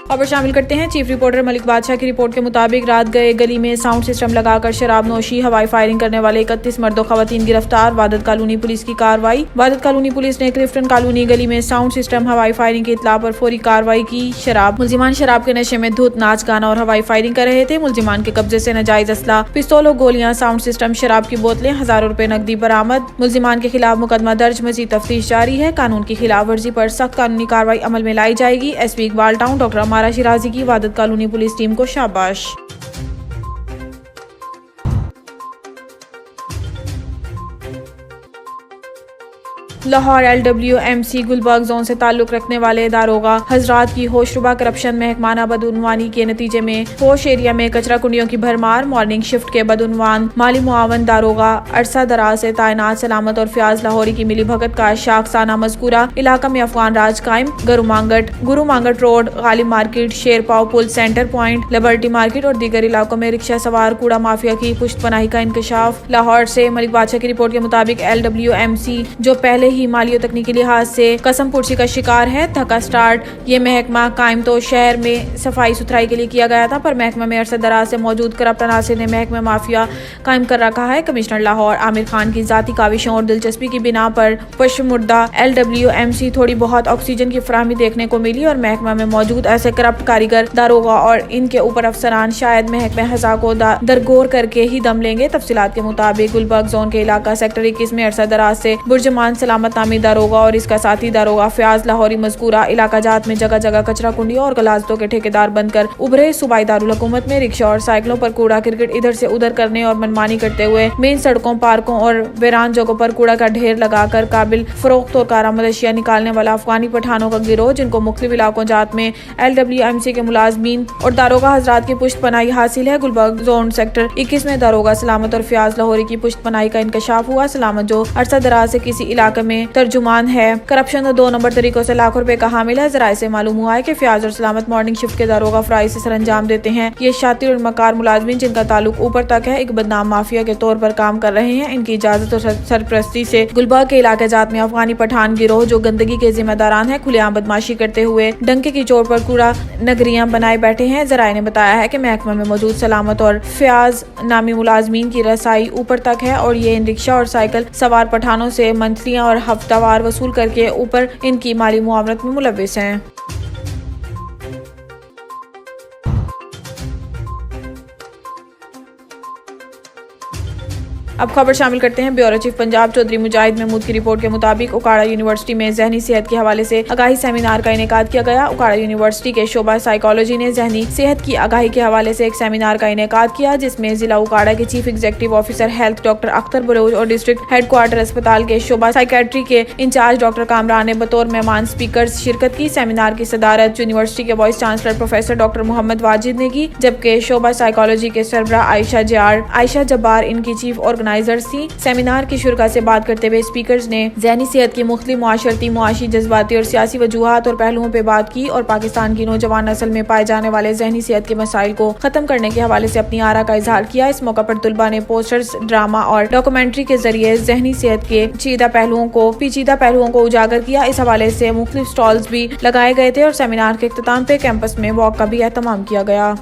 खबर शामिल करते हैं। चीफ रिपोर्टर मलिक बादशाह की रिपोर्ट के मुताबिक रात गए गली में साउंड सिस्टम लगाकर शराब नोशी हवाई फायरिंग करने वाले 31 मर्दों खवातीन गिरफ्तार। वादत कॉलोनी पुलिस की कार्रवाई। वादत कॉलोनी पुलिस ने क्लिफ्टन कॉलोनी गली में साउंड सिस्टम हवाई फायरिंग की इत्तला पर फौरी कार्रवाई की। मुलजिमान शराब के नशे में धुत नाच गाना और हवाई फायरिंग कर रहे थे। मुलजिमान के कब्जे से नाजायज असला, पिस्तौल और गोलियां, साउंड सिस्टम, शराब की बोतलें, हजारों रुपए नकदी बरामद। मुलजिमान के खिलाफ मुकदमा दर्ज, मजीद तफ्तीश जारी है। कानून की खिलाफ वर्जी पर सख्त कानूनी कार्रवाई अमल में लाई जाएगी। एसपी इकबाल टाउन डॉक्टर अमारा शिराजी की वादत कॉलोनी पुलिस टीम को शाबाश। लाहौर LWMC गुलबर्ग जोन से ताल्लुक रखने वाले दारोगा हजरात की होशरुबा करप्शन महकमाना बदउनवानी के नतीजे में होश एरिया में कचरा कुंडियों की भरमार। मॉर्निंग शिफ्ट के बदउनवान माली मुआवन दारोगा अरसा दराज से तैनात सलामत और फयाज लाहौरी की मिली भगत का शाखसाना मज़कूरा इलाका में अफगान राज कायम। गुरु मांगट रोड, गालिब मार्केट, शेरपाव पुल, सेंटर पॉइंट, लिबर्टी मार्केट और दीगर इलाकों में रिक्शा सवार कूड़ा माफिया की पुष्ट पनाही का इंकशाफ। लाहौर से मलिक बादशाह की रिपोर्ट के मुताबिक LWMC जो पहले ही माली और तकनीकी लिहाज से कसम पुर्सी का शिकार है, थका स्टार्ट। ये महकमा कायम तो शहर में सफाई सुथराई के लिए किया गया था, पर महकमा में अरसा दराज से मौजूद करप्ट अनासिर ने महकमा माफिया कायम कर रखा है। कमिश्नर लाहौर आमिर खान की जाती काविशों और दिलचस्पी की बिना पर पशमुर्दा LWMC थोड़ी बहुत ऑक्सीजन की फराहमी देखने को मिली और महकमा में मौजूद ऐसे करप्ट कारीगर दारोगा और इनके ऊपर अफसरान शायद महकमा हजा को दरगोर करके ही दम लेंगे। तफसीलात के मुताबिक गुलबर्ग जोन के इलाका सेक्टर 21 में अरसा दराज से बुर्जमान सलामत नामी दारोगा और इसका साथी दारोगा फयाज लाहौरी मज़कूरा इलाका जात में जगह जगह कचरा कुंडियों और गलाजतों के ठेकेदार बनकर उभरे। सूबाई दारुल हुकूमत में रिक्शा और साइकिलों पर कूड़ा क्रिकेट इधर से उधर करने और मनमानी करते हुए मेन सड़कों, पार्कों और वीरान जगहों पर कूड़ा का ढेर लगाकर काबिल फरोख्त और कारामद अशिया निकालने वाला अफगानी पठानों का गिरोह, जिनको मुख्तलिफ इलाकों जात में LWMC के मुलाजमीन और दारोगा हजरात की पुष्ट पनाही हासिल है। गुलबर्ग जोन सेक्टर 21 में दारोगा सलामत और फयाज लाहौरी की पुष्ट पनाही का इंकशाफ हुआ। सलामत जो अरसा दराज से किसी इलाके में तर्जुमान है, करप्शन और 2 नंबर तरीकों से लाखों रुपए का हामिल है। जराये से मालूम हुआ है कि फयाज और सलामत मॉर्निंग शिफ्ट के दारोगा फराई से सरंजाम देते हैं। ये शातिर और मकार मुलाजमीन जिनका ताल्लुक ऊपर तक है, एक बदनाम माफिया के तौर पर काम कर रहे हैं। इनकी इजाजत और सरपरस्ती से गुलबर्ग के इलाके जात में अफगानी पठान गिरोह जो गंदगी के जिम्मेदारान है, खुलेआम बदमाशी करते हुए डंके की चोट पर कूड़ा नगरियां बनाए बैठे हैं। जराये ने बताया है कि महकमा में मौजूद सलामत और फयाज नामी मुलाजमीन की रसाई ऊपर तक है और ये इन रिक्शा और साइकिल सवार पठानों से मंथलियां और हफ्तावार वसूल करके ऊपर इनकी माली मुआवनत में मुलव्विस हैं। अब खबर शामिल करते हैं ब्यूरो चीफ पंजाब चौधरी मुजाहिद महमूद की रिपोर्ट के मुताबिक उकाड़ा यूनिवर्सिटी में जहनी सेहत के हवाले से आगाही सेमिनार का इनेकाद किया गया। उकाड़ा यूनिवर्सिटी के शोबा साइकोलॉजी ने जहनी सेहत की आगाही के हवाले से एक सेमिनार का इनेकाद किया, जिसमें जिला उकाड़ा के chief executive officer health doctor Akhtar Baloch और डिस्ट्रिक्ट हेडक्वार्टर अस्पताल के शोबा साइकेट्री के इंचार्ज डॉक्टर कामरान ने बतौर मेहमान स्पीकर शिरकत की। सेमिनार की सदारत यूनिवर्सिटी के vice chancellor professor doctor Mohammad Wajid ने की, जबकि शोबा साइकोलॉजी के सरबरा आयशा जब्बार इनकी चीफ ऑर्गेनाइजर थी। सेमिनार की शुरा से बात करते हुए स्पीकर्स ने ज़हनी सेहत की मुख्तलिफ मुआशरती, मुआशी, जज्बाती और सियासी वजूहात और पहलुओं पर बात की और पाकिस्तान की नौजवान नस्ल में पाए जाने वाले ज़हनी सेहत के मसाइल को खत्म करने के हवाले से अपनी आरा का इजहार किया। इस मौका पर तुलबा ने पोस्टर्स, ड्रामा और डॉक्यूमेंट्री के जरिए ज़हनी सेहत के पेचीदा पहलुओं को उजागर किया। इस हवाले से मुख्तलिफ स्टॉल्स भी लगाए गए थे और सेमिनार के इख्तिताम पे कैंपस में वॉक का भी एहतमाम किया गया।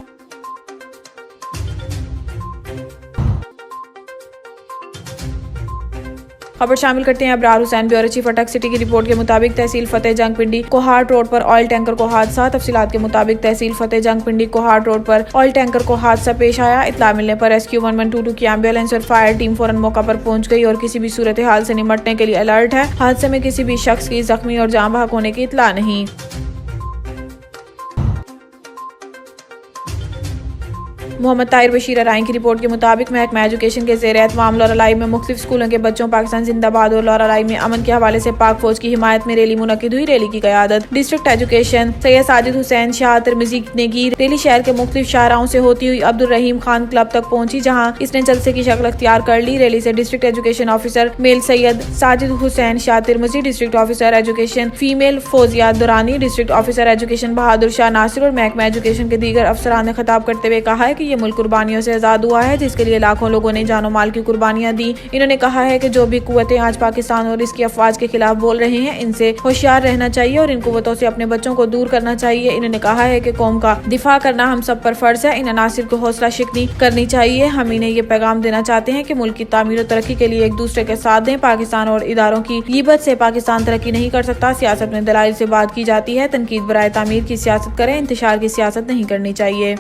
खबर शामिल करते हैं अबरार हुसैन ब्यूरो चीफ अटक सिटी की रिपोर्ट के मुताबिक तहसील फतेह जंग पिंडी कोहाट रोड पर ऑयल टैंकर को हादसा। तफसीलात के मुताबिक तहसील फतेह जंग पिंडी कोहाट रोड पर ऑयल टैंकर को हादसा पेश आया। इत्तला मिलने पर रेस्क्यू 1122 की एम्बुलेंस और फायर टीम फौरन मौका पर पहुंच गई और किसी भी सूरत हाल से निमटने के लिए अलर्ट है। हादसे में किसी भी शख्स की जख्मी और जान बहक होने की इत्तला नहीं। मोहम्मद ताहिर बशीर अराइन की रिपोर्ट के मुताबिक महकमा एजुकेशन के ज़ेर एहतमाम लौरालाई में मुख्तलिफ स्कूलों के बच्चों पाकिस्तान जिंदाबाद और लौरालाई में अमन के हवाले से पाक फौज की हिमायत में रैली मुनक्किद हुई। रैली की क़यादत डिस्ट्रिक्ट एजुकेशन सैयद साजिद हुसैन शाह तिरमिज़ी ने की। रैली शहर के मुख्तलिफ शाहराओं से होती हुई अब्दुल रहीम खान क्लब तक पहुंची, जहाँ इसने जलसे की शक्ल अख्तियार कर ली। रैली से district education officer male Syed Sajid Hussain Shah Tirmizi, district officer education female Fauzia Durrani, district officer education Bahadur Shah Nasir और महकमा एजुकेशन के दीगर अफसरान ने खिताब करते हुए कहा है कि ये मुल्क कुर्बानियों से आजाद हुआ है, जिसके लिए लाखों लोगों ने जानो माल की कुर्बानियां दी। इन्होंने कहा है कि जो भी कुव्वतें आज पाकिस्तान और इसकी अफवाज के खिलाफ बोल रहे हैं, इनसे होशियार रहना चाहिए और इन कुव्वतों से अपने बच्चों को दूर करना चाहिए। इन्होंने कहा है कि कौम का दिफा करना हम सब पर फर्ज है। इन अनासिर को हौसला शिकनी करनी चाहिए। हम इन्हें ये पैगाम देना चाहते हैं कि मुल्क की तामीर और तरक्की के लिए एक दूसरे के साथ दें। पाकिस्तान और इदारों की गिबत से पाकिस्तान तरक्की नहीं कर सकता। सियासत में दलाइल से बात की जाती है। तनकीद बराए तामीर की सियासत करें, इंतशार की सियासत नहीं करनी चाहिए।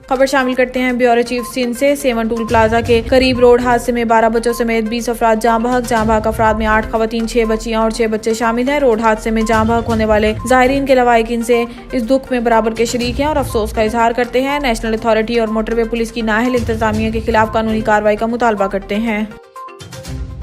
खबर शामिल करते हैं ब्यूरो चीफ सिंध से। सेवन टूल प्लाजा के करीब रोड हादसे में 12 बच्चों समेत 20 अफराद जाँ बहक अफराद में 8 खवातीन, 6 बच्चियां और 6 बच्चे शामिल हैं। रोड हादसे में जाँ बहक होने वाले ज़ाहिरीन के लवाहिकीन से इस दुख में बराबर के शरीक हैं और अफसोस का इजहार करते हैं। नेशनल अथॉरिटी और मोटरवे पुलिस की नाअहल इंतजामिया के खिलाफ कानूनी कार्रवाई का मुतालबा करते हैं।